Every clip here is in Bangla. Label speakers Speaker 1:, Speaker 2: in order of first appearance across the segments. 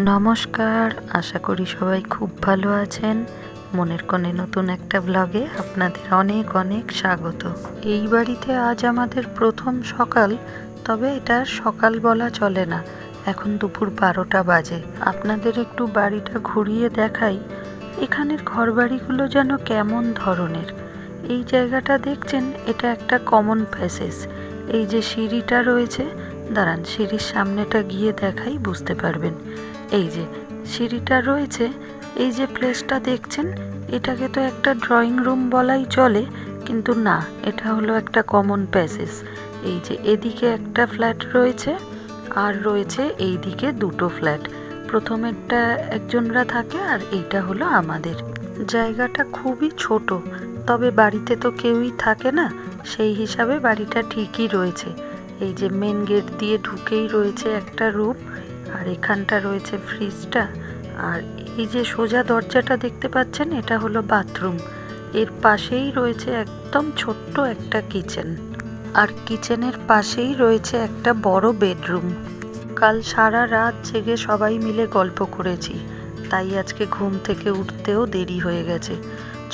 Speaker 1: নমস্কার, আশা করি সবাই খুব ভালো আছেন। মনের কোণে নতুন একটা ব্লগে আপনাদের অনেক অনেক স্বাগত। এই বাড়িতে আজ আমাদের প্রথম সকাল, তবে এটা সকাল বলা চলে না, এখন দুপুর 12টা বাজে। আপনাদের একটু বাড়িটা ঘুরিয়ে দেখাই। এখানের ঘরবাড়িগুলো যেন কেমন ধরনের। এই জায়গাটা দেখছেন, এটা একটা কমন প্যাসেজ। এই যে সিঁড়িটা রয়েছে, দাঁড়ান সিঁড়ির সামনেটা গিয়ে দেখাই, বুঝতে পারবেন। এই যে সিঁড়িটা রয়েছে, এই যে প্লেসটা দেখছেন, এটাকে তো একটা ড্রয়িং রুম বলাই চলে, কিন্তু না, এটা হলো একটা কমন প্যাসেজ। এই যে এদিকে একটা ফ্ল্যাট রয়েছে, আর রয়েছে এই দিকে দুটো ফ্ল্যাট। প্রথমেরটা একজনরা থাকে, আর এইটা হলো আমাদের। জায়গাটা খুবই ছোট, তবে বাড়িতে তো কেউই থাকে না, সেই হিসাবে বাড়িটা ঠিকই রয়েছে। এই যে মেন গেট দিয়ে ঢুকেই রয়েছে একটা রুম, আর এখানটা রয়েছে ফ্রিজটা, আর এই যে সোজা দরজাটা দেখতে পাচ্ছেন, এটা হলো বাথরুম। এর পাশেই রয়েছে একদম ছোট্ট একটা কিচেন, আর কিচেনের পাশেই রয়েছে একটা বড় বেডরুম। কাল সারা রাত জেগে সবাই মিলে গল্প করেছি, তাই আজকে ঘুম থেকে উঠতেও দেরি হয়ে গেছে।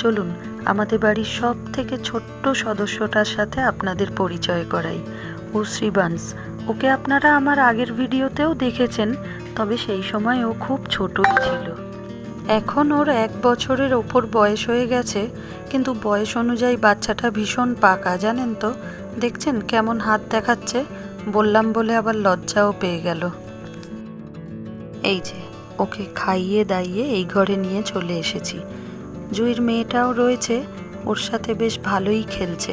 Speaker 1: চলুন আমাদের বাড়ির সব থেকে ছোট্ট সদস্যটার সাথে আপনাদের পরিচয় করাই। ও শ্রীবাংশ। ওকে আপনারা আমার আগের ভিডিওতেও দেখেছেন, তবে সেই সময় ও খুব ছোটই ছিল। এখন ওর 1 বছরের ওপর বয়স হয়ে গেছে, কিন্তু বয়স অনুযায়ী বাচ্চাটা ভীষণ পাকা, জানেন তো। দেখছেন কেমন হাত দেখাচ্ছে, বললাম বলে আবার লজ্জাও পেয়ে গেল। এই যে ওকে খাইয়ে দাইয়ে এই ঘরে নিয়ে চলে এসেছি। জুঁইয়ের মেয়েটাও রয়েছে, ওর সাথে বেশ ভালোই খেলছে,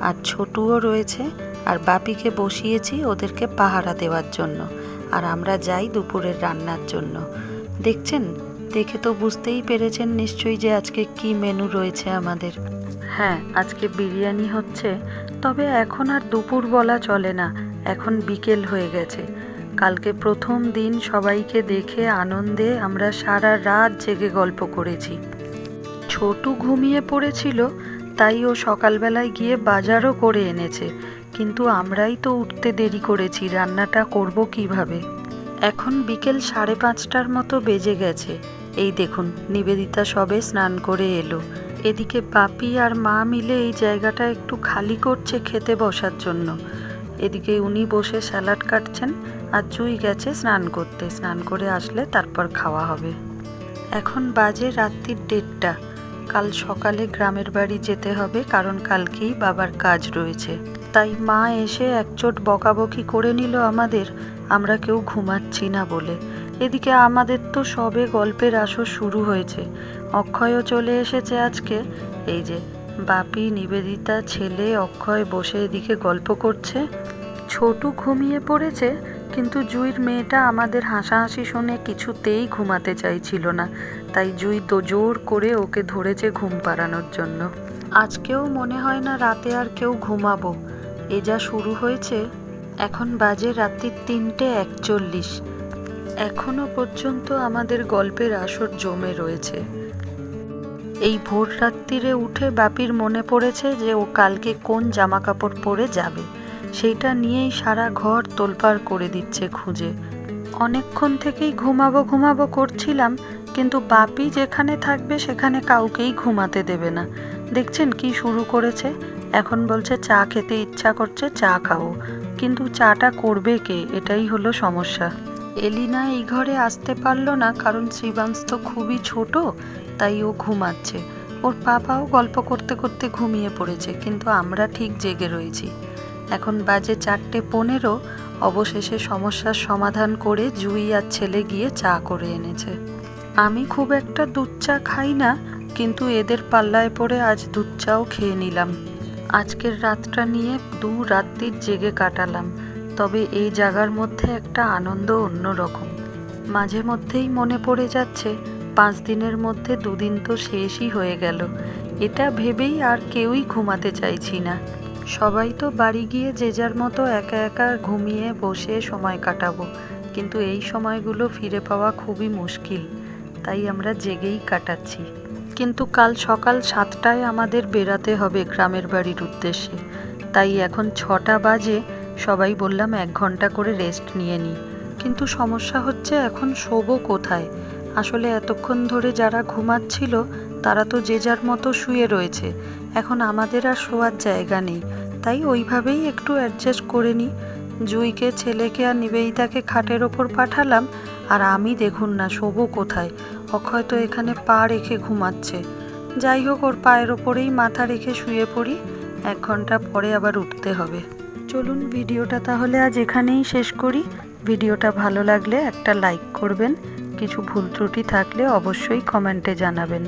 Speaker 1: আর ছোটুও রয়েছে। আর বাপিকে বসিয়েছি ওদেরকে পাহারা দেওয়ার জন্য, আর আমরা যাই দুপুরের রান্নার জন্য। দেখছেন, দেখে তো বুঝতেই পেরেছেন নিশ্চয়ই যে আজকে কি মেনু রয়েছে আমাদের। হ্যাঁ, আজকে বিরিয়ানি হচ্ছে, তবে এখন আর দুপুর বলা চলে না, এখন বিকেল হয়ে গেছে। কালকে প্রথম দিন সবাইকে দেখে আনন্দে আমরা সারা রাত জেগে গল্প করেছি। ছোটু ঘুমিয়ে পড়েছিল, তাই ও সকালবেলায় গিয়ে বাজারও করে এনেছে, কিন্তু আমরাই তো উঠতে দেরি করেছি, রান্নাটা করব কিভাবে। এখন বিকেল 5:30টার মতো বেজে গেছে। এই দেখুন, নিবেদিতা সবে স্নান করে এলো। এদিকে বাপি আর মা মিলে এই জায়গাটা একটু খালি করছে খেতে বসার জন্য। এদিকে উনি বসে স্যালাড কাটছেন, আর জুঁই গেছে স্নান করতে। স্নান করে আসলে তারপর খাওয়া হবে। এখন বাজে রাত্রির 1:30। কাল সকালে গ্রামের বাড়ি যেতে হবে, কারণ কালকেই বাবার কাজ রয়েছে। তাই মা এসে একচোট বকাবকি করে নিল আমাদের, আমরা কেউ ঘুমাচ্ছি না বলে। এদিকে আমাদের তো সবে গল্পের আসর শুরু হয়েছে। অক্ষয়ও চলে এসেছে আজকে। এই যে বাপি, নিবেদিতা, ছেলে অক্ষয় বসে এদিকে গল্প করছে। ছোটু ঘুমিয়ে পড়েছে, কিন্তু জুঁইয়ের মেয়েটা আমাদের হাসাহাসি শুনে কিছুতেই ঘুমাতে চাইছিল না, তাই জুঁই জোর করে ওকে ধরেছে ঘুম পাড়ানোর জন্য। আজকেও মনে হয় না রাতে আর কেউ ঘুমাবো, এ যা শুরু হয়েছে। এখন বাজে রাত্রি 3:41। এখনো পর্যন্ত আমাদের গল্পের আসর জমে রয়েছে। এই ভোর রাত্রিরে উঠে বাপির মনে পড়েছে যে ও কালকে কোন জামা কাপড় পরে যাবে, সেইটা নিয়েই সারা ঘর তোলপাড় করে দিচ্ছে খুঁজে। অনেকক্ষণ থেকেই ঘুমাবো ঘুমাবো করছিলাম, কিন্তু বাপি যেখানে থাকবে সেখানে কাউকেই ঘুমাতে দেবে না। দেখছেন কি শুরু করেছে, এখন বলছে চা খেতে ইচ্ছা করছে, চা খাবো, কিন্তু চাটা করবে কে, এটাই হলো সমস্যা। এলিনা এই ঘরে আসতে পারলো না, কারণ শ্রীবাংশ তো খুবই ছোট, তাই ও ঘুমাচ্ছে। ওর পাপাও গল্প করতে করতে ঘুমিয়ে পড়েছে, কিন্তু আমরা ঠিক জেগে রয়েছি। এখন বাজে 4:15। অবশেষে সমস্যার সমাধান করে জুঁই আর ছেলে গিয়ে চা করে এনেছে। আমি খুব একটা দুধ চা খাই না, কিন্তু এদের পাল্লায় পড়ে আজ দুধ চাও খেয়ে নিলাম। আজকের রাতটা নিয়ে 2 রাত্রির জেগে কাটালাম, তবে এই জায়গার মধ্যে একটা আনন্দ অন্যরকম। মাঝে মধ্যেই মনে পড়ে যাচ্ছে 5 দিনের মধ্যে 2 দিন তো শেষই হয়ে গেল। এটা ভেবেই আর কেউই ঘুমাতে চাইছি না। সবাই তো বাড়ি গিয়ে যে যার মতো একা একা ঘুমিয়ে বসে সময় কাটাবো, কিন্তু এই সময়গুলো ফিরে পাওয়া খুবই মুশকিল, তাই আমরা জেগেই কাটাচ্ছি। কিন্তু কাল সকাল 7টায় আমাদের বেরাতে হবে গ্রামের বাড়ির উদ্দেশ্যে, তাই এখন 6টা বাজে। সবাই বললাম 1 ঘন্টা করে রেস্ট নিয়ে নিই। কিন্তু সমস্যা হচ্ছে এখন শোবো কোথায়। আসলে এতক্ষণ ধরে যারা ঘুমাচ্ছিল তারা তো যে যার মতো শুয়ে রয়েছে, এখন আমাদের আর শোয়ার জায়গা নেই, তাই ওইভাবেই একটু অ্যাডজাস্ট করে নিই। জুইকে, ছেলেকে আর নিবেদিতাকে খাটের ওপর পাঠালাম, আর আমি দেখুন না শোবো কোথায়। অক্ষয় তো এখানে পা রেখে ঘুমাচ্ছে। যাই হোক, ওর পায়ের ওপরেই মাথা রেখে শুয়ে পড়ি, 1 ঘন্টা পরে আবার উঠতে হবে। চলুন ভিডিওটা তাহলে আজ এখানেই শেষ করি। ভিডিওটা ভালো লাগলে একটা লাইক করবেন, কিছু ভুল ত্রুটি থাকলে অবশ্যই কমেন্টে জানাবেন।